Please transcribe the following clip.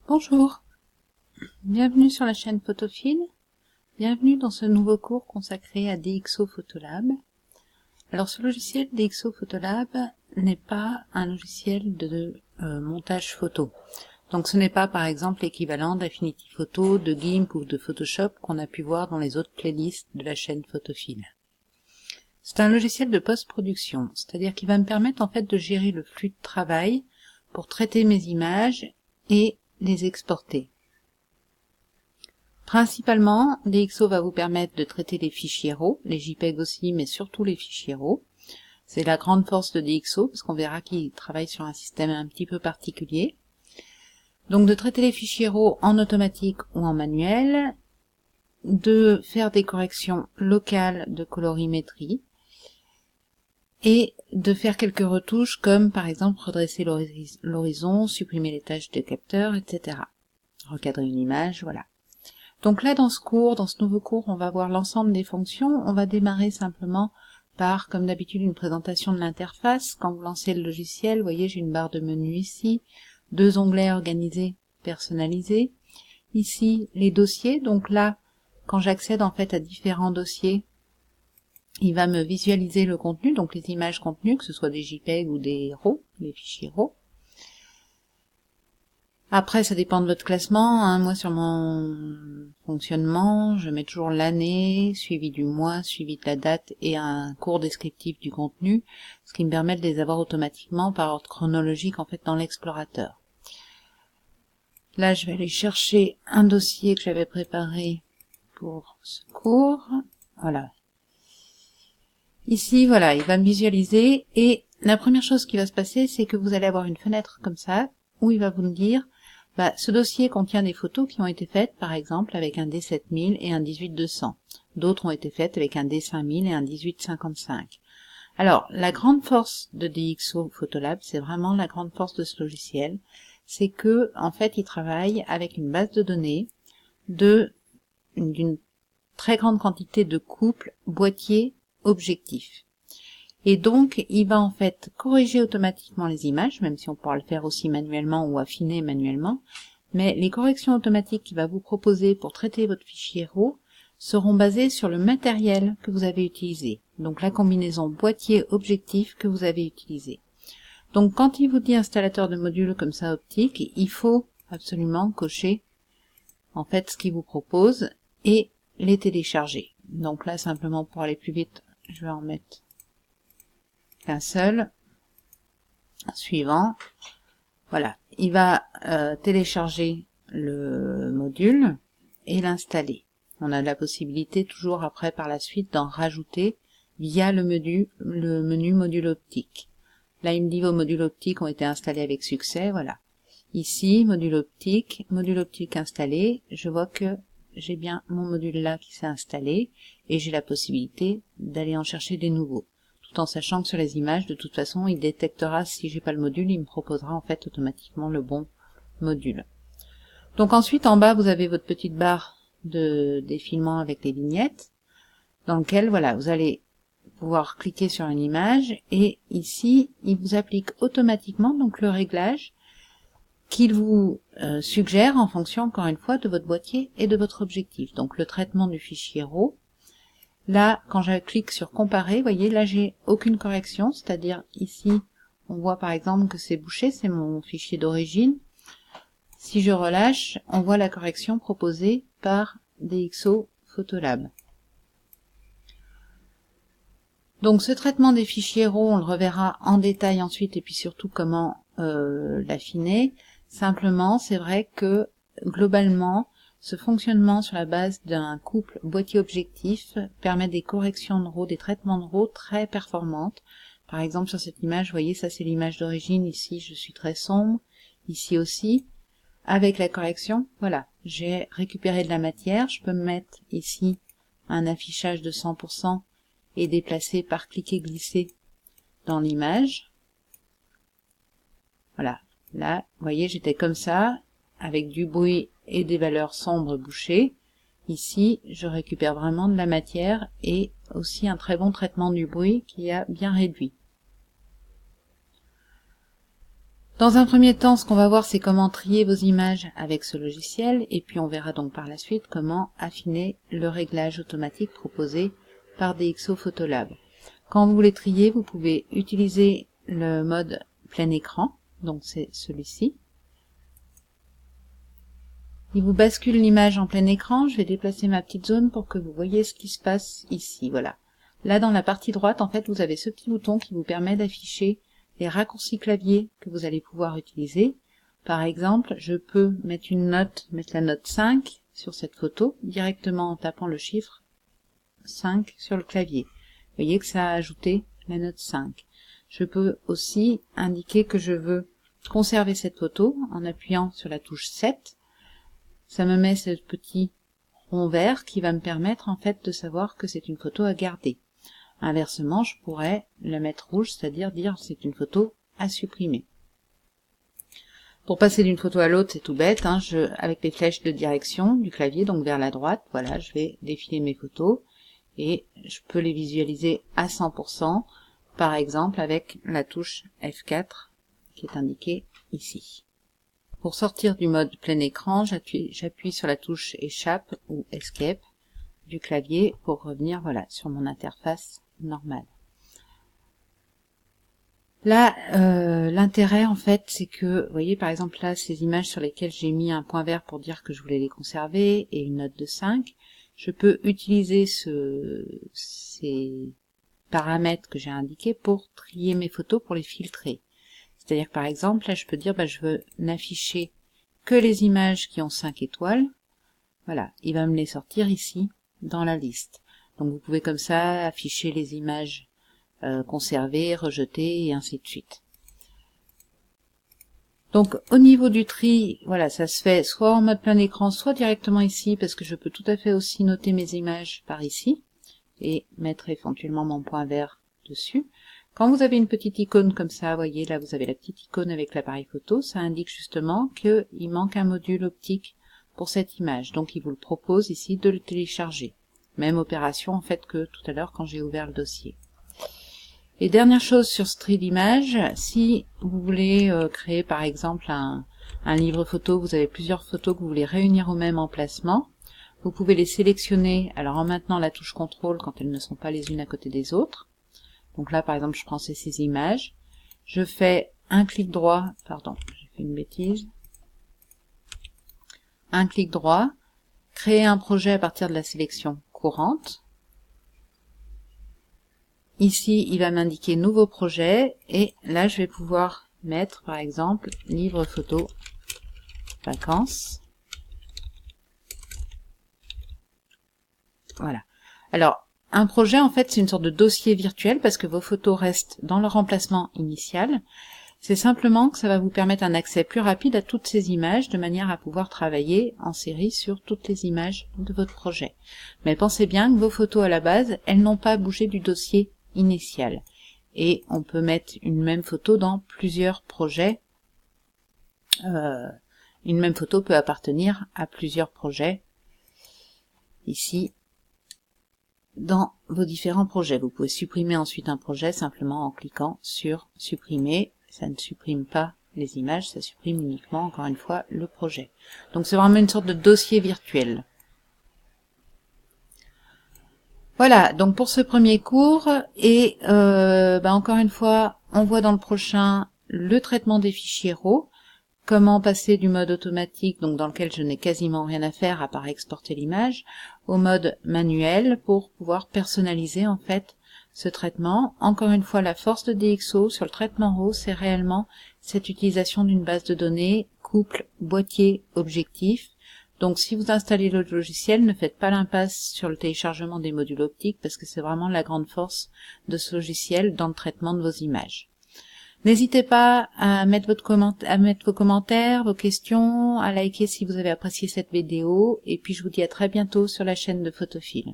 Bonjour, bienvenue sur la chaîne Photophile, bienvenue dans ce nouveau cours consacré à DxO Photolab. Alors ce logiciel DxO Photolab n'est pas un logiciel de montage photo. Donc ce n'est pas par exemple l'équivalent d'Affinity Photo, de GIMP ou de Photoshop qu'on a pu voir dans les autres playlists de la chaîne Photophile. C'est un logiciel de post-production, c'est-à-dire qu'il va me permettre en fait de gérer le flux de travail pour traiter mes images et les exporter. Principalement, DxO va vous permettre de traiter les fichiers RAW, les JPEG aussi, mais surtout les fichiers RAW. C'est la grande force de DxO, parce qu'on verra qu'il travaille sur un système un petit peu particulier. Donc de traiter les fichiers RAW en automatique ou en manuel, de faire des corrections locales de colorimétrie, et de faire quelques retouches comme par exemple redresser l'horizon, supprimer les tâches de capteur, etc. Recadrer une image, voilà. Donc là, dans ce nouveau cours, on va voir l'ensemble des fonctions. On va démarrer simplement par, comme d'habitude, une présentation de l'interface. Quand vous lancez le logiciel, vous voyez, j'ai une barre de menu ici, deux onglets organisés, personnalisés. Ici, les dossiers. Donc là, quand j'accède en fait à différents dossiers, il va me visualiser le contenu, donc les images contenues, que ce soit des JPEG ou des RAW, les fichiers RAW. Après, ça dépend de votre classement, hein. Moi, sur mon fonctionnement, je mets toujours l'année, suivi du mois, suivi de la date et un court descriptif du contenu, ce qui me permet de les avoir automatiquement par ordre chronologique, en fait, dans l'explorateur. Là, je vais aller chercher un dossier que j'avais préparé pour ce cours. Voilà. Ici, voilà, il va me visualiser et la première chose qui va se passer, c'est que vous allez avoir une fenêtre comme ça, où il va vous dire ce dossier contient des photos qui ont été faites, par exemple, avec un D7000 et un 18200. D'autres ont été faites avec un D5000 et un 1855. Alors, la grande force de DxO Photolab, c'est vraiment la grande force de ce logiciel, c'est que, en fait, il travaille avec une base de données d'une très grande quantité de couples boîtier-objectif. Et donc, il va en fait corriger automatiquement les images, même si on pourra le faire aussi manuellement ou affiner manuellement. Mais les corrections automatiques qu'il va vous proposer pour traiter votre fichier RAW seront basées sur le matériel que vous avez utilisé. Donc la combinaison boîtier-objectif que vous avez utilisé. Donc quand il vous dit installateur de modules comme ça optique, il faut absolument cocher en fait ce qu'il vous propose et les télécharger. Donc là, simplement pour aller plus vite, je vais en mettre qu'un seul. Suivant. Voilà, il va télécharger le module et l'installer. On a la possibilité toujours après par la suite d'en rajouter via le menu module optique. Là, il me dit vos modules optiques ont été installés avec succès, voilà. Ici, module optique installé, je vois que j'ai bien mon module là qui s'est installé et j'ai la possibilité d'aller en chercher des nouveaux. Tout en sachant que sur les images, de toute façon, il détectera si j'ai pas le module, il me proposera en fait automatiquement le bon module. Donc ensuite, en bas, vous avez votre petite barre de défilement avec les vignettes, dans lequel, voilà, vous allez pouvoir cliquer sur une image, et ici, il vous applique automatiquement donc le réglage qu'il vous suggère en fonction, encore une fois, de votre boîtier et de votre objectif. Donc le traitement du fichier RAW. Là, quand je clique sur comparer, vous voyez, là j'ai aucune correction, c'est-à-dire ici, on voit par exemple que c'est bouché, c'est mon fichier d'origine. Si je relâche, on voit la correction proposée par DxO Photolab. Donc ce traitement des fichiers RAW, on le reverra en détail ensuite, et puis surtout comment l'affiner. Simplement, c'est vrai que globalement, ce fonctionnement sur la base d'un couple boîtier-objectif permet des corrections de RAW, des traitements de RAW très performantes. Par exemple, sur cette image, vous voyez, ça c'est l'image d'origine, ici je suis très sombre, ici aussi. Avec la correction, voilà, j'ai récupéré de la matière, je peux me mettre ici un affichage de 100% et déplacer par cliquer-glisser dans l'image. Voilà, là, vous voyez, j'étais comme ça, avec du bruit et des valeurs sombres bouchées. Ici, je récupère vraiment de la matière et aussi un très bon traitement du bruit qui a bien réduit. Dans un premier temps, ce qu'on va voir, c'est comment trier vos images avec ce logiciel, et puis on verra donc par la suite comment affiner le réglage automatique proposé par DxO Photolab. Quand vous voulez trier, vous pouvez utiliser le mode plein écran, donc c'est celui-ci. Il vous bascule l'image en plein écran. Je vais déplacer ma petite zone pour que vous voyez ce qui se passe ici. Voilà. Là, dans la partie droite, en fait, vous avez ce petit bouton qui vous permet d'afficher les raccourcis clavier que vous allez pouvoir utiliser. Par exemple, je peux mettre une note, mettre la note 5 sur cette photo, directement en tapant le chiffre 5 sur le clavier. Vous voyez que ça a ajouté la note 5. Je peux aussi indiquer que je veux conserver cette photo en appuyant sur la touche 7. Ça me met ce petit rond vert qui va me permettre en fait de savoir que c'est une photo à garder. Inversement, je pourrais la mettre rouge, c'est-à-dire dire c'est une photo à supprimer. Pour passer d'une photo à l'autre, c'est tout bête, hein, avec les flèches de direction du clavier, donc vers la droite, voilà, je vais défiler mes photos et je peux les visualiser à 100%, par exemple avec la touche F4 qui est indiquée ici. Pour sortir du mode plein écran, j'appuie sur la touche échappe ou escape du clavier pour revenir voilà, sur mon interface normale. Là, l'intérêt en fait, c'est que, vous voyez par exemple là, ces images sur lesquelles j'ai mis un point vert pour dire que je voulais les conserver et une note de 5, je peux utiliser ces paramètres que j'ai indiqués pour trier mes photos, pour les filtrer. C'est-à-dire que par exemple, là je peux dire je veux n'afficher que les images qui ont 5 étoiles. Voilà, il va me les sortir ici dans la liste. Donc vous pouvez comme ça afficher les images conservées, rejetées et ainsi de suite. Donc au niveau du tri, voilà, ça se fait soit en mode plein écran, soit directement ici, parce que je peux tout à fait aussi noter mes images par ici et mettre éventuellement mon point vert dessus. Quand vous avez une petite icône comme ça, vous voyez, là vous avez la petite icône avec l'appareil photo, ça indique justement qu'il manque un module optique pour cette image. Donc il vous le propose ici de le télécharger. Même opération en fait que tout à l'heure quand j'ai ouvert le dossier. Et dernière chose sur ce tri d'image, si vous voulez créer par exemple un livre photo, vous avez plusieurs photos que vous voulez réunir au même emplacement, vous pouvez les sélectionner alors en maintenant la touche contrôle quand elles ne sont pas les unes à côté des autres. Donc là, par exemple, je prends ces images, je fais un clic droit, pardon, j'ai fait une bêtise, un clic droit, créer un projet à partir de la sélection courante. Ici, il va m'indiquer nouveau projet, et là, je vais pouvoir mettre, par exemple, livre photo vacances. Voilà. Alors, un projet, en fait, c'est une sorte de dossier virtuel parce que vos photos restent dans leur emplacement initial. C'est simplement que ça va vous permettre un accès plus rapide à toutes ces images de manière à pouvoir travailler en série sur toutes les images de votre projet. Mais pensez bien que vos photos à la base, elles n'ont pas bougé du dossier initial. Et on peut mettre une même photo dans plusieurs projets. Une même photo peut appartenir à plusieurs projets. Ici, dans vos différents projets. Vous pouvez supprimer ensuite un projet simplement en cliquant sur supprimer. Ça ne supprime pas les images, ça supprime uniquement, encore une fois, le projet. Donc c'est vraiment une sorte de dossier virtuel. Voilà, donc pour ce premier cours, et encore une fois, on voit dans le prochain le traitement des fichiers RAW, comment passer du mode automatique, donc dans lequel je n'ai quasiment rien à faire à part exporter l'image, au mode manuel pour pouvoir personnaliser en fait ce traitement. Encore une fois, la force de DxO sur le traitement RAW, c'est réellement cette utilisation d'une base de données couple boîtier objectif. Donc si vous installez le logiciel, ne faites pas l'impasse sur le téléchargement des modules optiques parce que c'est vraiment la grande force de ce logiciel dans le traitement de vos images. N'hésitez pas à mettre vos commentaires, vos questions, à liker si vous avez apprécié cette vidéo, et puis je vous dis à très bientôt sur la chaîne de Photophile.